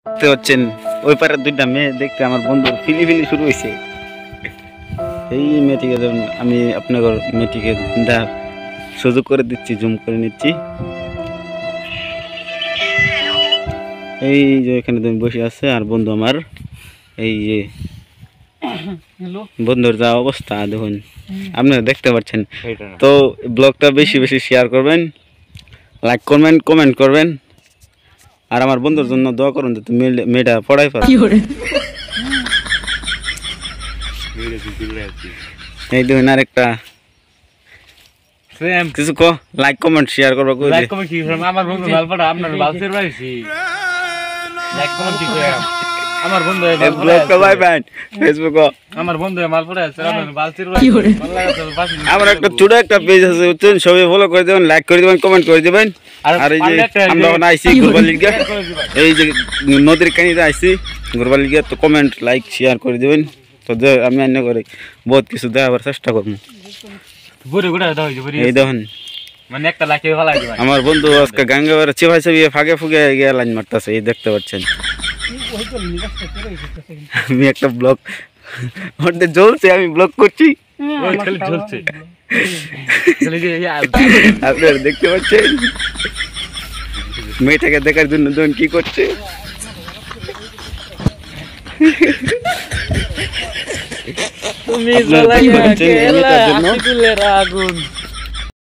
দেখতে পাচ্ছেন ওই পারে দুইটা মেয়ে দেখতে আমার বন্ধুর ফিলি শুরু হয়েছে। এই মেয়েটিকে যখন আমি আপনার মেয়েটিকে দেখার সুযোগ করে দিচ্ছি, জুম করে নিচ্ছি। এই যে এখানে তুমি বসে আছে আর বন্ধু আমার, এই যে বন্ধুর যা অবস্থা দেখুন, আপনারা দেখতে পাচ্ছেন। তো ব্লগটা বেশি বেশি শেয়ার করবেন, লাইক করবেন, কমেন্ট করবেন, আর আমার বন্ধুর জন্য দোয়া করুন যাতে মেয়েটা পড়াই পারে। এই দেখুন আরেকটা কিছু কো, লাইক কমেন্ট শেয়ার করবো। আমার বন্ধু মালপাড়া আপনার বালসের পাইছি, লাইক কমেন্ট কি করে আমার বন্ধু ফেসবুক আমার বন্ধু মালপাড়া আছে আপনার বালসের পাইছি। আমার একটা ছোট একটা পেজ আছে, বুঝছেন, সবাই ফলো করে দেবেন, লাইক করে দেবেন, কমেন্ট করে দেবেন। আর এই যে আমরা এখন আইসি ঘুরবালির গিয়ে, এই যে নদীর কানিতে আইসি ঘুরবালির গিয়ে, তো কমেন্ট লাইক শেয়ার করে দেবেন। তো আমি অন্য করে বহুত কিছু দেখাবার চেষ্টা করবো। এই দেখুন মানে একটা লাইক ভালো লাগে। আমার বন্ধু আজকে গাঙ্গাবার চিপাই চিপিয়ে ফাঁকে ফুকে গিয়ে লাইন মারতেছে, এই দেখতে পাচ্ছেন। আমি একটা ব্লগ জ্বলছে, আমি ব্লগ করছি, আপনারা দেখতে পাচ্ছেন। মেয়েটাকে দেখার জন্য দেখুন কি করছে। তুমি আপনারা কি করছেন এই মেয়েটার জন্য? আগুন